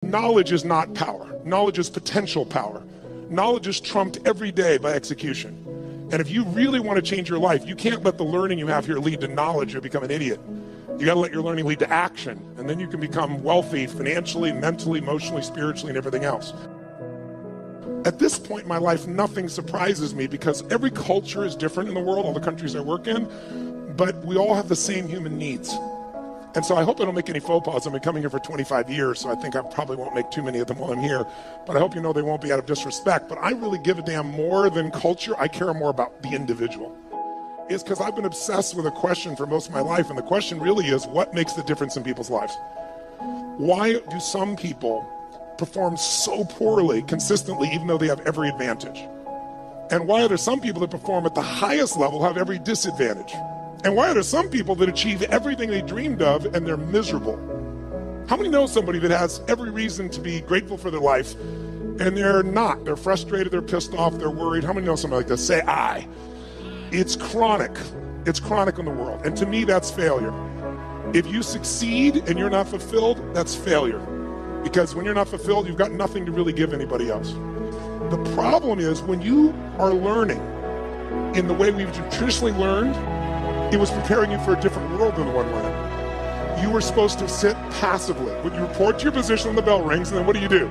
Knowledge is not power. Knowledge is potential power. Knowledge is trumped every day by execution. And if you really want to change your life, you can't let the learning you have here lead to knowledge or become an idiot. You got to let your learning lead to action, and then you can become wealthy financially, mentally, emotionally, spiritually, and everything else. At this point in my life, nothing surprises me because every culture is different in the world, all the countries I work in, but we all have the same human needs. And so I hope I don't make any faux pas. I've been coming here for 25 years, so I think I probably won't make too many of them while I'm here. But I hope you know they won't be out of disrespect. But I really give a damn more than culture. I care more about the individual. It's because I've been obsessed with a question for most of my life, and the question really is, what makes the difference in people's lives? Why do some people perform so poorly consistently even though they have every advantage? And why are there some people that perform at the highest level have every disadvantage? And why are there some people that achieve everything they dreamed of and they're miserable? How many know somebody that has every reason to be grateful for their life and they're not? They're frustrated, they're pissed off, they're worried. How many know somebody like this? Say I. It's chronic. It's chronic in the world. And to me, that's failure. If you succeed and you're not fulfilled, that's failure. Because when you're not fulfilled, you've got nothing to really give anybody else. The problem is when you are learning in the way we've traditionally learned, it was preparing you for a different world than the one we're in. You were supposed to sit passively. When you report to your position when the bell rings, and then what do?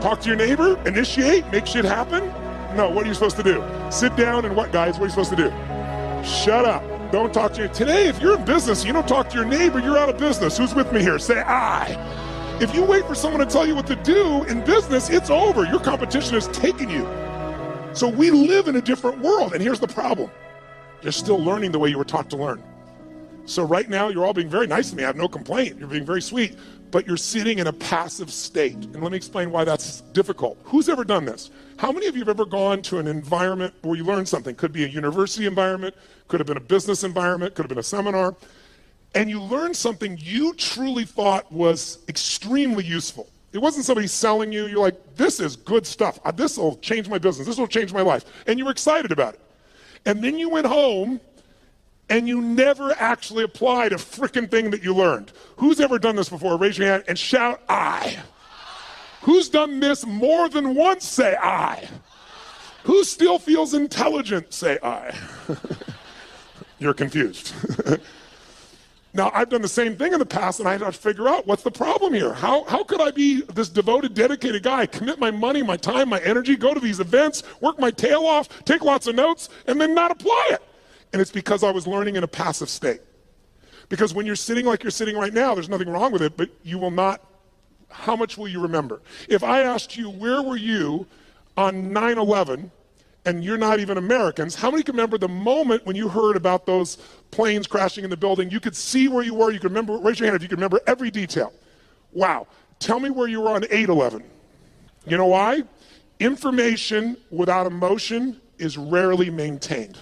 Talk to your neighbor? Initiate? Make shit happen? No, what are you supposed to do? Sit down and what, guys? What are you supposed to do? Shut up. Don't talk to you. Today, if you're in business and you don't talk to your neighbor, you're out of business. Who's with me here? Say I. If you wait for someone to tell you what to do in business, it's over. Your competition has taken you. So we live in a different world, and here's the problem. You're still learning the way you were taught to learn. So right now, you're all being very nice to me. I have no complaint. You're being very sweet, but you're sitting in a passive state. And let me explain why that's difficult. Who's ever done this? How many of you have ever gone to an environment where you learned something? Could be a university environment, could have been a business environment, could have been a seminar, and you learned something you truly thought was extremely useful. It wasn't somebody selling you. You're like, this is good stuff. This will change my business. This will change my life. And you were excited about it. And then you went home and you never actually applied a frickin' thing that you learned. Who's ever done this before? Raise your hand and shout, I. Who's done this more than once? Say, I. Who still feels intelligent? Say, I. You're confused. Now, I've done the same thing in the past, and I had to figure out what's the problem here. How could I be this devoted, dedicated guy, commit my money, my time, my energy, go to these events, work my tail off, take lots of notes, and then not apply it? And it's because I was learning in a passive state. Because when you're sitting like you're sitting right now, there's nothing wrong with it, but you will not, how much will you remember? If I asked you, where were you on 9/11, and you're not even Americans, how many can remember the moment when you heard about those planes crashing in the building? You could see where you were, you could remember, raise your hand if you could remember every detail. Wow, tell me where you were on 8/11. You know why? Information without emotion is rarely maintained.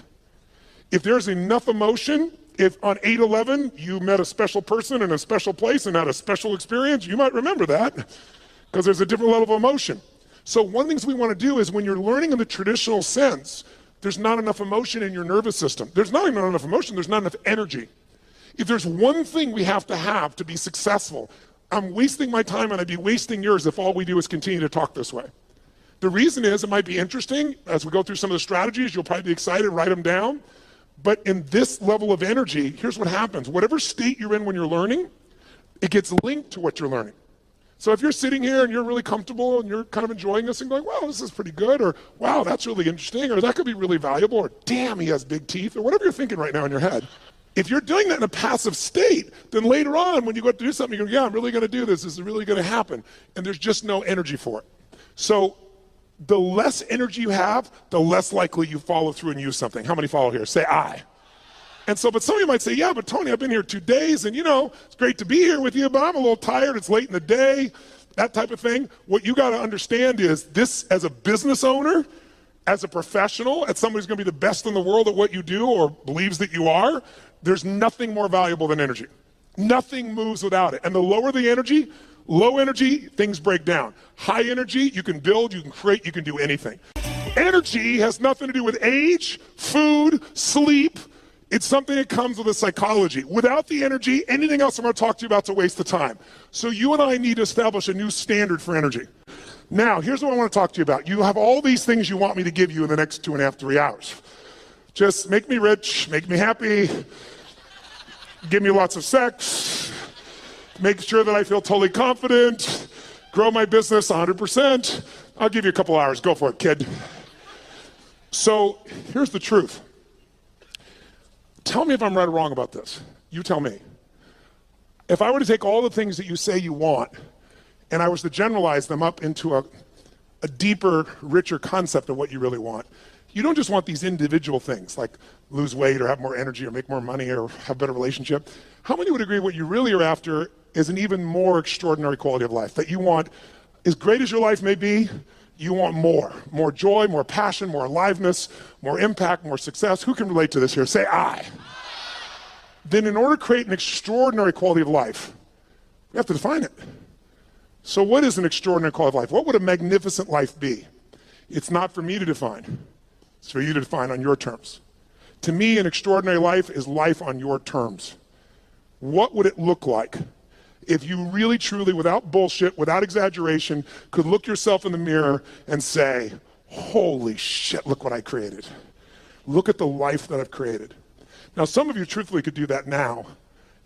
If there's enough emotion, if on 8/11 you met a special person in a special place and had a special experience, you might remember that because there's a different level of emotion. So one of the things we want to do is when you're learning in the traditional sense, there's not enough emotion in your nervous system. There's not even enough emotion, there's not enough energy. If there's one thing we have to be successful, I'm wasting my time and I'd be wasting yours if all we do is continue to talk this way. The reason is it might be interesting. As we go through some of the strategies, you'll probably be excited, write them down. But in this level of energy, here's what happens. Whatever state you're in when you're learning, it gets linked to what you're learning. So if you're sitting here and you're really comfortable and you're kind of enjoying this and going, well, this is pretty good, or wow, that's really interesting, or that could be really valuable, or damn, he has big teeth, or whatever you're thinking right now in your head. If you're doing that in a passive state, then later on when you go to do something, you go, yeah, I'm really going to do this. This is really going to happen. And there's just no energy for it. So the less energy you have, the less likely you follow through and use something. How many follow here? Say I. And so, but some of you might say, yeah, but Tony, I've been here 2 days and it's great to be here with you, but I'm a little tired. It's late in the day, that type of thing. What you got to understand is this, as a business owner, as a professional, as somebody who's going to be the best in the world at what you do or believes that you are, there's nothing more valuable than energy. Nothing moves without it. And the lower the energy, low energy, things break down. High energy, you can build, you can create, you can do anything. Energy has nothing to do with age, food, sleep. It's something that comes with a psychology. Without the energy, anything else I'm going to talk to you about is a waste of time. So you and I need to establish a new standard for energy. Now, here's what I want to talk to you about. You have all these things you want me to give you in the next 2.5, 3 hours. Just make me rich, make me happy, give me lots of sex, make sure that I feel totally confident, grow my business 100%. I'll give you a couple hours. Go for it, kid. So here's the truth. Tell me if I'm right or wrong about this. You tell me. If I were to take all the things that you say you want and I was to generalize them up into a deeper, richer concept of what you really want, you don't just want these individual things like lose weight or have more energy or make more money or have a better relationship. How many would agree what you really are after is an even more extraordinary quality of life? That you want, as great as your life may be, you want more joy, more passion, more aliveness, more impact, more success. Who can relate to this here? Say I. Then in order to create an extraordinary quality of life, we have to define it. So what is an extraordinary quality of life? What would a magnificent life be? It's not for me to define. It's for you to define on your terms. To me, an extraordinary life is life on your terms. What would it look like if you really, truly, without bullshit, without exaggeration, could look yourself in the mirror and say, holy shit, look what I created. Look at the life that I've created. Now, some of you truthfully could do that now.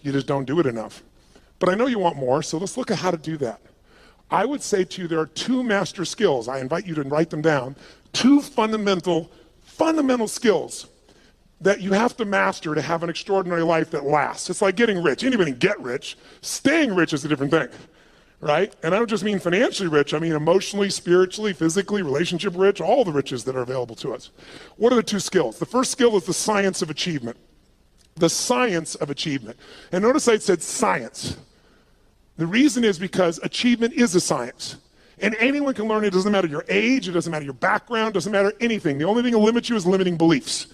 You just don't do it enough. But I know you want more, so let's look at how to do that. I would say to you, there are 2 master skills. I invite you to write them down. 2 fundamental skills that you have to master to have an extraordinary life that lasts. It's like getting rich. Anybody can get rich. Staying rich is a different thing, right? And I don't just mean financially rich. I mean emotionally, spiritually, physically, relationship rich, all the riches that are available to us. What are the 2 skills? The first skill is the science of achievement. The science of achievement. And notice I said science. The reason is because achievement is a science. And anyone can learn it. It doesn't matter your age, it doesn't matter your background, it doesn't matter anything. The only thing that limits you is limiting beliefs.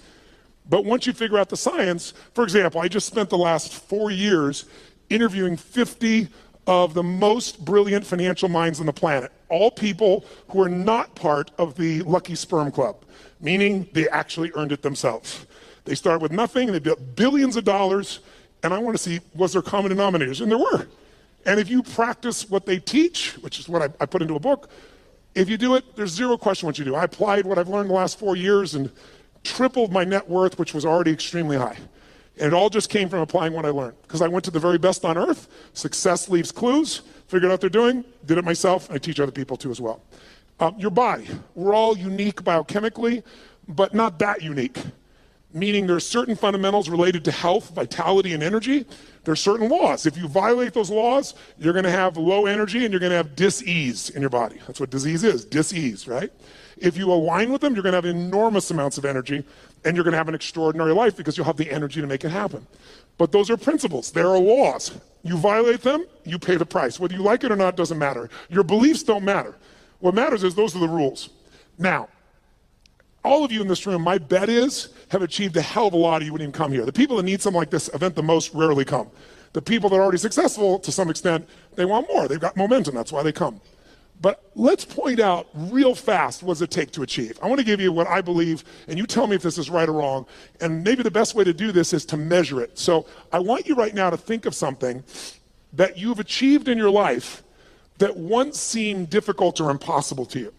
But once you figure out the science, for example, I just spent the last 4 years interviewing 50 of the most brilliant financial minds on the planet. All people who are not part of the Lucky Sperm Club, meaning they actually earned it themselves. They started with nothing, and they built billions of dollars, and I want to see, was there common denominators? And there were. And if you practice what they teach, which is what I put into a book, if you do it, there's zero question what you do. I applied what I've learned the last 4 years and tripled my net worth, which was already extremely high. And it all just came from applying what I learned. Because I went to the very best on earth, success leaves clues, figured out what they're doing, did it myself, and I teach other people too as well. Your body, we're all unique biochemically, but not that unique. Meaning there's certain fundamentals related to health, vitality, and energy. There's certain laws. If you violate those laws, you're gonna have low energy and you're gonna have dis-ease in your body. That's what disease is, dis-ease, right? If you align with them, you're gonna have enormous amounts of energy and you're gonna have an extraordinary life because you'll have the energy to make it happen. But those are principles, there are laws. You violate them, you pay the price. Whether you like it or not doesn't matter. Your beliefs don't matter. What matters is those are the rules. Now, all of you in this room, my bet is, have achieved a hell of a lot, or you wouldn't even come here. The people that need something like this event the most rarely come. The people that are already successful, to some extent, they want more. They've got momentum, that's why they come. But let's point out real fast what does it take to achieve. I want to give you what I believe, and you tell me if this is right or wrong, and maybe the best way to do this is to measure it. So I want you right now to think of something that you've achieved in your life that once seemed difficult or impossible to you.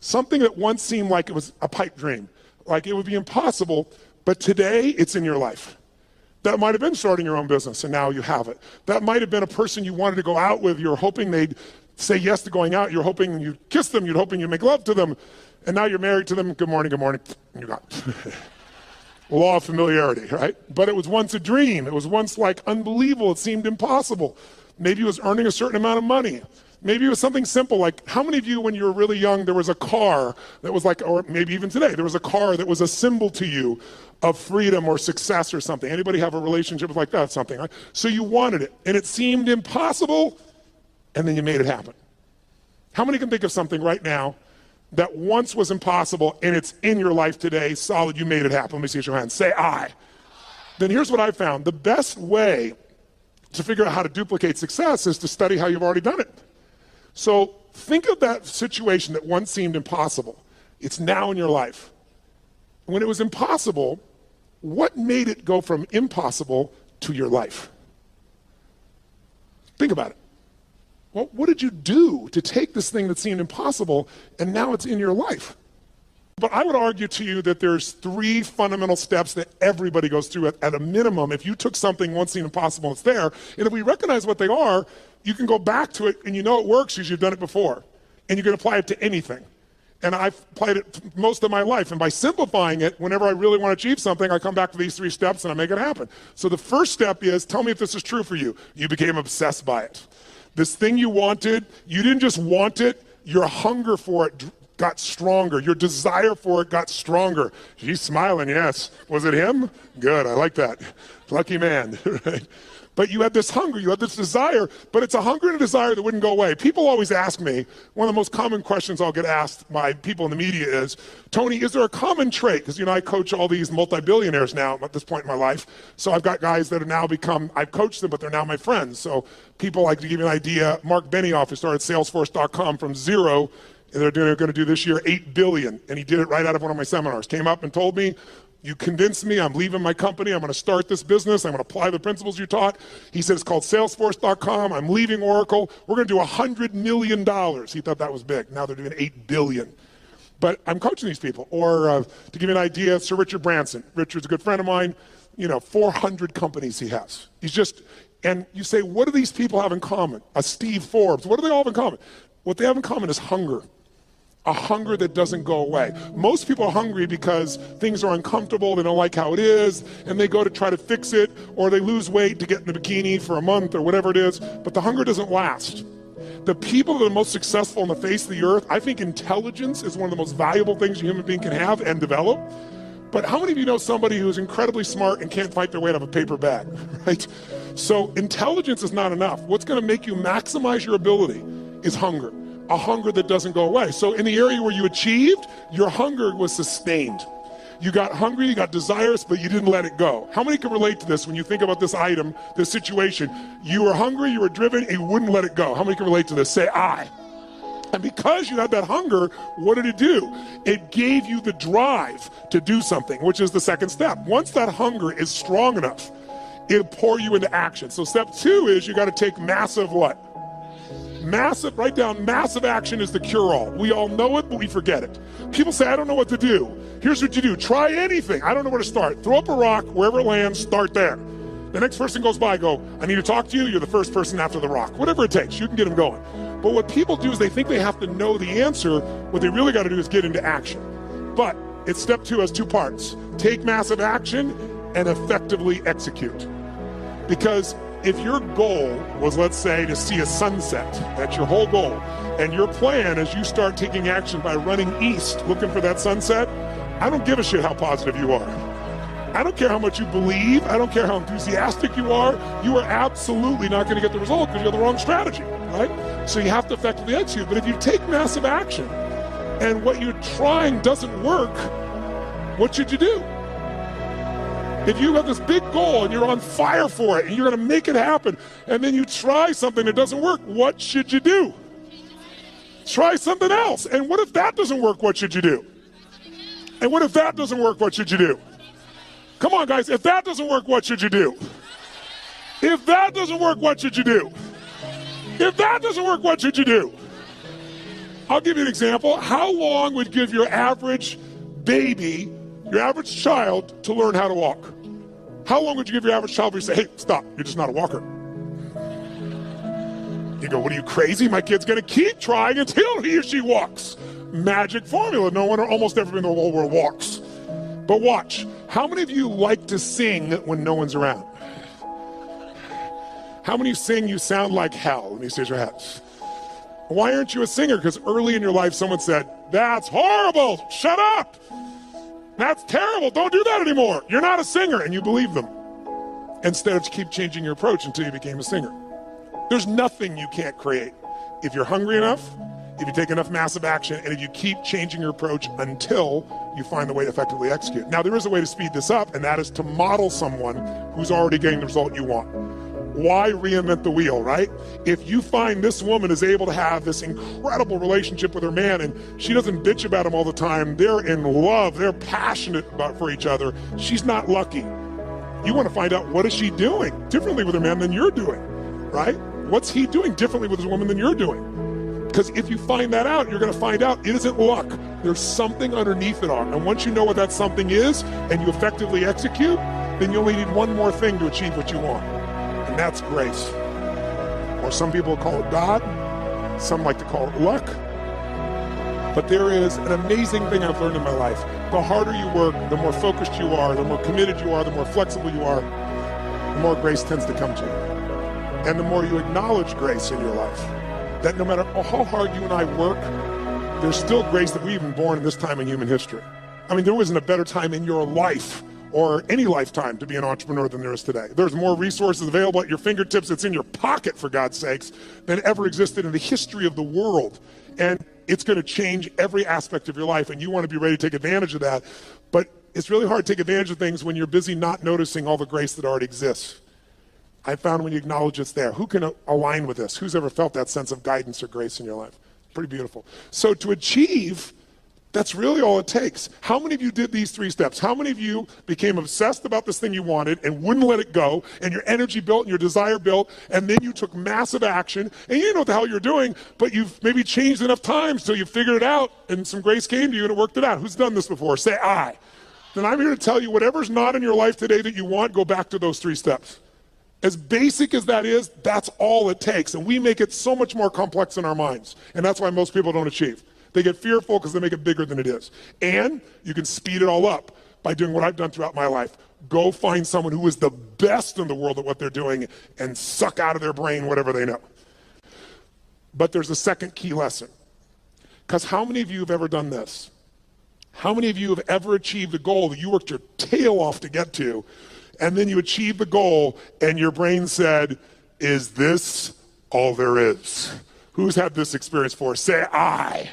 Something that once seemed like it was a pipe dream, like it would be impossible, but today it's in your life. That might have been starting your own business and now you have it. That might have been a person you wanted to go out with, you're hoping they'd say yes to going out, you're hoping you'd kiss them, you're hoping you'd make love to them, and now you're married to them, good morning, and you're gone. Law of familiarity, right? But it was once a dream, it was once like unbelievable, it seemed impossible. Maybe it was earning a certain amount of money. Maybe it was something simple like, how many of you when you were really young, there was a car that was like, or maybe even today, there was a car that was a symbol to you of freedom or success or something. Anybody have a relationship like that, something, right? So you wanted it, and it seemed impossible, and then you made it happen. How many can think of something right now that once was impossible, and it's in your life today, solid, you made it happen? Let me see your hands, say I. Then here's what I found. The best way to figure out how to duplicate success is to study how you've already done it. So think of that situation that once seemed impossible. It's now in your life. When it was impossible, What made it go from impossible to your life? Think about it. Well, what did you do to take this thing that seemed impossible and now it's in your life? But I would argue to you that there's 3 fundamental steps that everybody goes through at a minimum. If you took something once seemed impossible, it's there. And if we recognize what they are, you can go back to it and you know it works because you've done it before. And you can apply it to anything. And I've applied it most of my life. And by simplifying it, whenever I really want to achieve something, I come back to these 3 steps and I make it happen. So the first step is, tell me if this is true for you. You became obsessed by it. This thing you wanted, you didn't just want it, your hunger for it got stronger. Your desire for it got stronger. She's smiling, yes. Was it him? Good, I like that. Lucky man, right? But you had this hunger, you had this desire, but it's a hunger and a desire that wouldn't go away. People always ask me, one of the most common questions I'll get asked by people in the media is, Tony, is there a common trait? Because, I coach all these multi-billionaires now at this point in my life. So I've got guys that have now I've coached them, but they're now my friends. So people, like, to give you an idea, Mark Benioff, who started Salesforce.com from 0, and they're going to do this year $8 billion. And he did it right out of one of my seminars. Came up and told me, you convinced me, I'm leaving my company, I'm going to start this business, I'm going to apply the principles you taught. He said, it's called Salesforce.com, I'm leaving Oracle, we're going to do $100 million. He thought that was big. Now they're doing $8 billion. But I'm coaching these people. Or to give you an idea, Sir Richard Branson. Richard's a good friend of mine, 400 companies he has. And you say, what do these people have in common? A Steve Forbes, what do they all have in common? What they have in common is hunger. A hunger that doesn't go away. Most people are hungry because things are uncomfortable, they don't like how it is, and they go to try to fix it, or they lose weight to get in the bikini for a month or whatever it is, but the hunger doesn't last. The people that are most successful on the face of the earth, I think intelligence is one of the most valuable things a human being can have and develop. But how many of you know somebody who's incredibly smart and can't fight their way out of a paper bag, right? So intelligence is not enough. What's going to make you maximize your ability is hunger. A hunger that doesn't go away. So in the area where you achieved, your hunger was sustained. You got hungry, you got desirous, but you didn't let it go. How many can relate to this when you think about this item, this situation? You were hungry, you were driven, and you wouldn't let it go. How many can relate to this? Say, I. And because you had that hunger, what did it do? It gave you the drive to do something, which is the second step. Once that hunger is strong enough, it'll pour you into action. So step 2 is you got to take massive what? Write down massive action is the cure-all. We all know it, but we forget it. People say, I don't know what to do. Here's what you do. Try anything. I don't know where to start. Throw up a rock, wherever it lands, start there. The next person goes by, go, I need to talk to you. You're the first person after the rock. Whatever it takes, you can get them going. But what people do is they think they have to know the answer. What they really got to do is get into action. But it's step 2 has 2 parts. Take massive action and effectively execute. Because if your goal was, let's say, to see a sunset, that's your whole goal, and your plan is you start taking action by running east looking for that sunset, I don't give a shit how positive you are. I don't care how much you believe, I don't care how enthusiastic you are absolutely not going to get the result because you have the wrong strategy, right? So you have to effectively execute. But if you take massive action and what you're trying doesn't work, what should you do? If you have this big goal and you're on fire for it and you're going to make it happen, and then you try something that doesn't work, what should you do? Try something else. And what if that doesn't work? What should you do? And what if that doesn't work? What should you do? Come on, guys. If that doesn't work, what should you do? If that doesn't work, what should you do? If that doesn't work, what should you do? I'll give you an example. How long would give your average baby, your average child, to learn how to walk? How long would you give your average child before you say, hey, stop, you're just not a walker? You go, what are you, crazy? My kid's gonna keep trying until he or she walks. Magic formula. No one or almost everyone in the whole world walks. But watch, how many of you like to sing when no one's around? How many sing you sound like hell? Let me see your hands. Why aren't you a singer? Because early in your life someone said, that's horrible, shut up. That's terrible, don't do that anymore. You're not a singer, and you believe them. Instead of keep changing your approach until you became a singer. There's nothing you can't create. If you're hungry enough, if you take enough massive action, and if you keep changing your approach until you find the way to effectively execute. Now, there is a way to speed this up, and that is to model someone who's already getting the result you want. why reinvent the wheel, right? If you find this woman is able to have this incredible relationship with her man and she doesn't bitch about him all the time, they're in love, they're passionate for each other, she's not lucky. You want to find out, what is she doing differently with her man than you're doing, right? What's he doing differently with his woman than you're doing? Because if you find that out, you're going to find out it isn't luck. There's something underneath it all. And once you know what that something is and you effectively execute, then you only need one more thing to achieve what you want. And that's grace. Or some people call it God. Some like to call it luck. But there is an amazing thing I've learned in my life. The harder you work, the more focused you are, the more committed you are, the more flexible you are, the more grace tends to come to you. And the more you acknowledge grace in your life, that no matter how hard you and I work, there's still grace that we've been born in this time in human history. I mean, there wasn't a better time in your life or any lifetime to be an entrepreneur than there is today. There's more resources available at your fingertips, it's in your pocket, for God's sakes, than ever existed in the history of the world. And it's going to change every aspect of your life, and you want to be ready to take advantage of that. But it's really hard to take advantage of things when you're busy not noticing all the grace that already exists. I found when you acknowledge it's there. Who can align with this? Who's ever felt that sense of guidance or grace in your life? Pretty beautiful. So to achieve, that's really all it takes. How many of you did these 3 steps? How many of you became obsessed about this thing you wanted and wouldn't let it go, and your energy built and your desire built, and then you took massive action, and you didn't know what the hell you're doing, but you've maybe changed enough times till you figured it out, and some grace came to you and it worked it out? Who's done this before? Say I. Then I'm here to tell you, whatever's not in your life today that you want, go back to those 3 steps. As basic as that is, that's all it takes. And we make it so much more complex in our minds. And that's why most people don't achieve. They get fearful because they make it bigger than it is. And you can speed it all up by doing what I've done throughout my life. Go find someone who is the best in the world at what they're doing and suck out of their brain whatever they know. But there's a second key lesson. Because how many of you have ever done this? How many of you have ever achieved a goal that you worked your tail off to get to, and then you achieve the goal and your brain said, is this all there is? Who's had this experience before? Say I.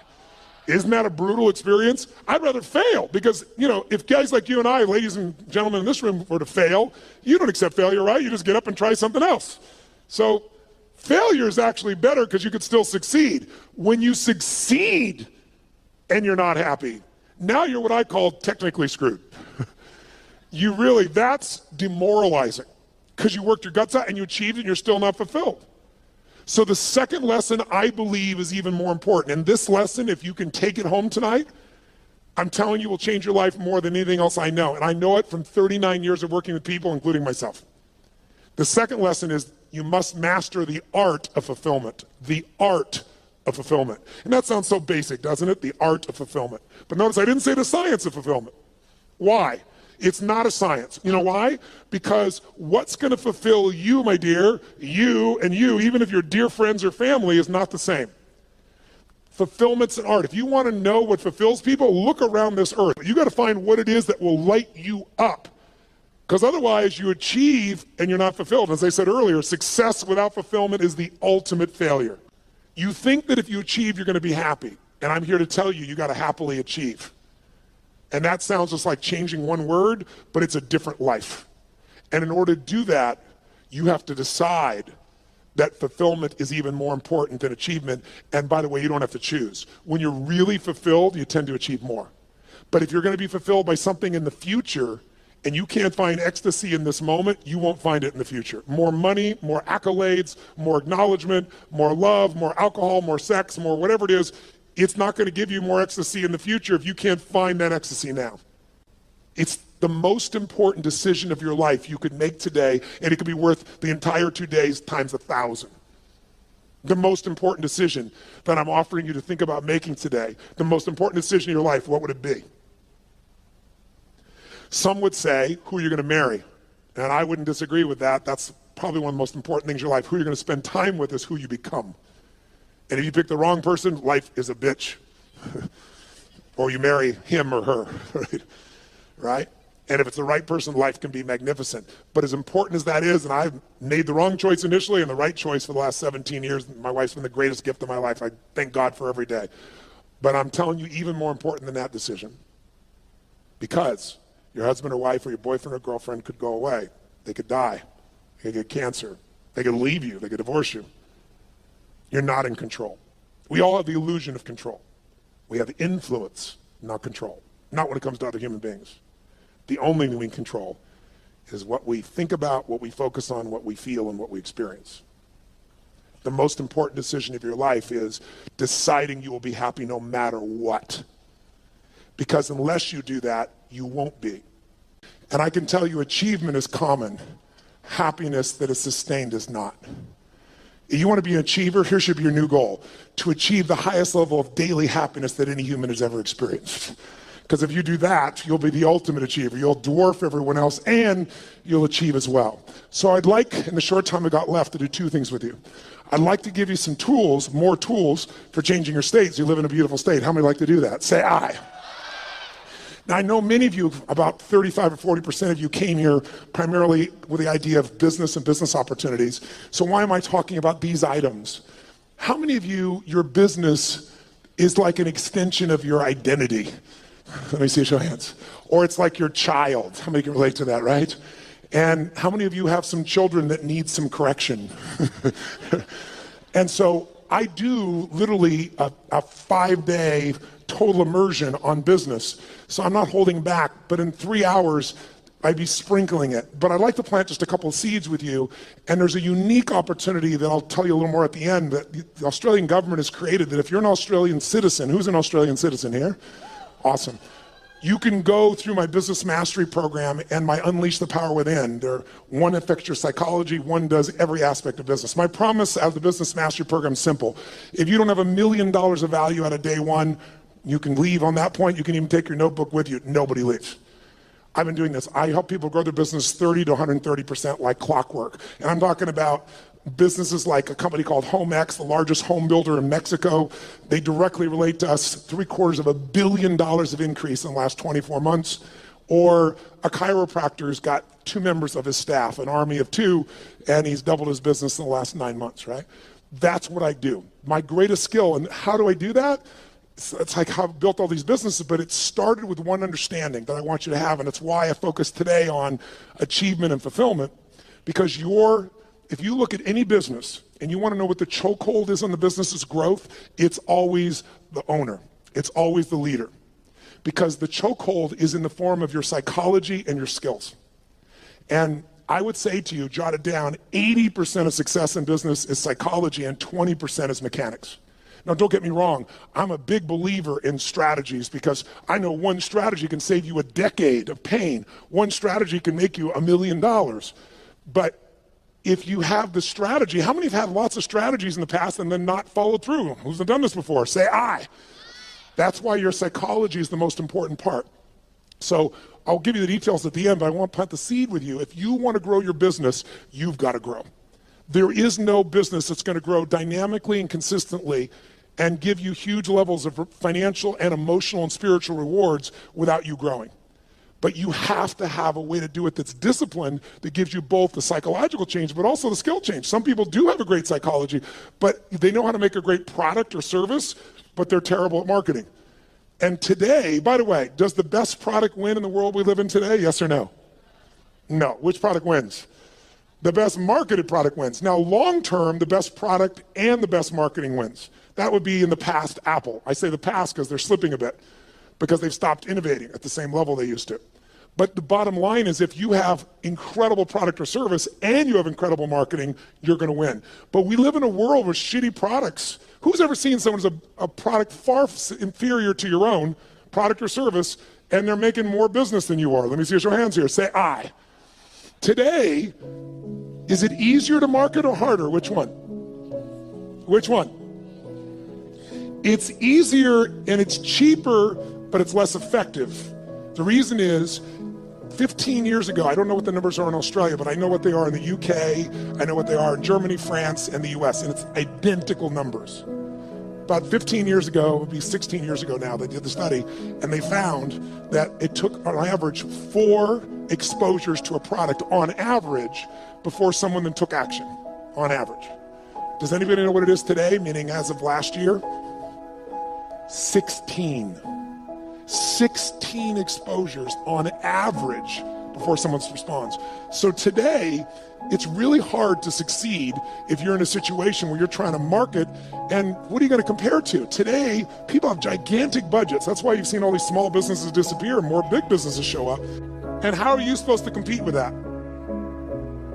Isn't that a brutal experience? I'd rather fail because, if guys like you and I, ladies and gentlemen in this room, were to fail, you don't accept failure, right? You just get up and try something else. So failure is actually better because you could still succeed. When you succeed and you're not happy, now you're what I call technically screwed. That's demoralizing because you worked your guts out and you achieved it and you're still not fulfilled. So the second lesson, I believe, is even more important. And this lesson, if you can take it home tonight, I'm telling you, will change your life more than anything else I know. And I know it from 39 years of working with people, including myself. The second lesson is you must master the art of fulfillment. The art of fulfillment. And that sounds so basic, doesn't it? The art of fulfillment. But notice I didn't say the science of fulfillment. Why? It's not a science. You know why? Because what's going to fulfill you, my dear, you and you, even if you're dear friends or family, is not the same. Fulfillment's an art. If you want to know what fulfills people, look around this earth. You got to find what it is that will light you up. Because otherwise you achieve and you're not fulfilled. As I said earlier, success without fulfillment is the ultimate failure. You think that if you achieve, you're going to be happy. And I'm here to tell you, you got to happily achieve. And that sounds just like changing one word, but it's a different life. And in order to do that, you have to decide that fulfillment is even more important than achievement. And by the way, you don't have to choose. When you're really fulfilled, you tend to achieve more. But if you're going to be fulfilled by something in the future, and you can't find ecstasy in this moment, you won't find it in the future. More money, more accolades, more acknowledgement, more love, more alcohol, more sex, more whatever it is, it's not going to give you more ecstasy in the future if you can't find that ecstasy now. It's the most important decision of your life you could make today, and it could be worth the entire 2 days times 1,000. The most important decision that I'm offering you to think about making today, the most important decision in your life, what would it be? Some would say, who you're going to marry. And I wouldn't disagree with that. That's probably one of the most important things in your life. Who you're going to spend time with is who you become. And if you pick the wrong person, life is a bitch. Or you marry him or her, right? And if it's the right person, life can be magnificent. But as important as that is, and I've made the wrong choice initially and the right choice for the last 17 years, my wife's been the greatest gift of my life. I thank God for every day. But I'm telling you, even more important than that decision, because your husband or wife or your boyfriend or girlfriend could go away. They could die. They could get cancer. They could leave you. They could divorce you. You're not in control. We all have the illusion of control. We have influence, not control. Not when it comes to other human beings. The only thing we can control is what we think about, what we focus on, what we feel, and what we experience. The most important decision of your life is deciding you will be happy no matter what. Because unless you do that, you won't be. And I can tell you achievement is common. Happiness that is sustained is not. You want to be an achiever? Here should be your new goal. To achieve the highest level of daily happiness that any human has ever experienced. Because if you do that, you'll be the ultimate achiever. You'll dwarf everyone else and you'll achieve as well. So I'd like, in the short time I got left, to do two things with you. I'd like to give you some tools, more tools for changing your states. You live in a beautiful state. How many like to do that? Say aye. Now I know many of you, about 35 or 40% of you came here primarily with the idea of business and business opportunities. So why am I talking about these items? How many of you, your business is like an extension of your identity? Let me see a show of hands. Or it's like your child. How many can relate to that, right? And how many of you have some children that need some correction? And so I do literally a 5-day total immersion on business. So I'm not holding back, but in 3 hours, I'd be sprinkling it. But I'd like to plant just a couple of seeds with you. And there's a unique opportunity that I'll tell you a little more at the end that the Australian government has created, that if you're an Australian citizen, who's an Australian citizen here? Awesome. You can go through my business mastery program and my Unleash the Power Within. One affects your psychology, one does every aspect of business. My promise out of the business mastery program is simple. If you don't have $1 million of value out of day one, you can leave on that point. You can even take your notebook with you. Nobody leaves. I've been doing this. I help people grow their business 30 to 130% like clockwork. And I'm talking about businesses like a company called HomeX, the largest home builder in Mexico. They directly relate to us. $750 million of increase in the last 24 months. Or a chiropractor's got 2 members of his staff, an army of 2, and he's doubled his business in the last 9 months, right? That's what I do. My greatest skill, and how do I do that? It's like how I've built all these businesses, but it started with one understanding that I want you to have, and it's why I focus today on achievement and fulfillment, because if you look at any business and you want to know what the chokehold is on the business's growth, it's always the owner. It's always the leader. Because the chokehold is in the form of your psychology and your skills. And I would say to you, jot it down, 80% of success in business is psychology and 20% is mechanics. Now, don't get me wrong. I'm a big believer in strategies because I know one strategy can save you a decade of pain. One strategy can make you $1 million. But if you have the strategy, how many have had lots of strategies in the past and then not followed through? Who's done this before? Say aye. That's why your psychology is the most important part. So I'll give you the details at the end, but I want to plant the seed with you. If you want to grow your business, you've got to grow. There is no business that's going to grow dynamically and consistently and give you huge levels of financial and emotional and spiritual rewards without you growing. But you have to have a way to do it that's disciplined, that gives you both the psychological change, but also the skill change. Some people do have a great psychology, but they know how to make a great product or service, but they're terrible at marketing. And today, by the way, does the best product win in the world we live in today? Yes or no? No. Which product wins? The best marketed product wins. Now, long term, the best product and the best marketing wins. That would be in the past Apple. I say the past because they're slipping a bit, because they've stopped innovating at the same level they used to. But the bottom line is if you have incredible product or service and you have incredible marketing, you're going to win. But we live in a world with shitty products. Who's ever seen someone's a product far inferior to your own product or service, and they're making more business than you are? Let me see your hands here. Say aye. Today, is it easier to market or harder? Which one? Which one? It's easier and it's cheaper, but it's less effective. The reason is 15 years ago, I don't know what the numbers are in Australia, but I know what they are in the UK, I know what they are in Germany, France, and the US, and it's identical numbers. About 15 years ago, it would be 16 years ago now, they did the study, and they found that it took on average 4 exposures to a product on average before someone then took action, on average. Does anybody know what it is today, meaning as of last year? 16. 16 exposures on average before someone responds. So today, it's really hard to succeed if you're in a situation where you're trying to market, and what are you going to compare to? Today, people have gigantic budgets. That's why you've seen all these small businesses disappear and more big businesses show up. And how are you supposed to compete with that?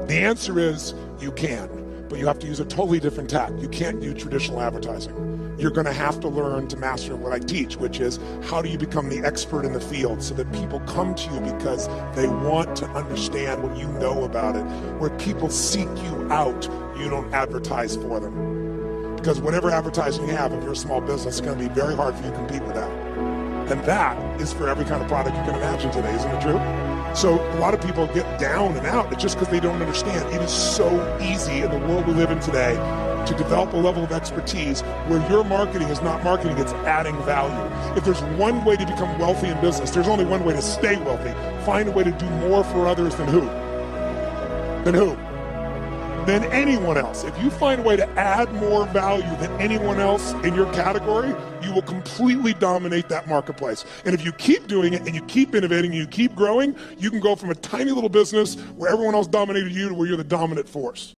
The answer is you can, but you have to use a totally different tack. You can't do traditional advertising. You're going to have to learn to master what I teach, which is how do you become the expert in the field so that people come to you because they want to understand what you know about it. Where people seek you out, you don't advertise for them. Because whatever advertising you have, if you're a small business, it's going to be very hard for you to compete with that. And that is for every kind of product you can imagine today, isn't it true? So a lot of people get down and out. It's just because they don't understand. It is so easy in the world we live in today to develop a level of expertise where your marketing is not marketing, it's adding value. If there's one way to become wealthy in business, there's only one way to stay wealthy. Find a way to do more for others than who? Than who? Than anyone else. If you find a way to add more value than anyone else in your category, you will completely dominate that marketplace. And if you keep doing it and you keep innovating and you keep growing, you can go from a tiny little business where everyone else dominated you to where you're the dominant force.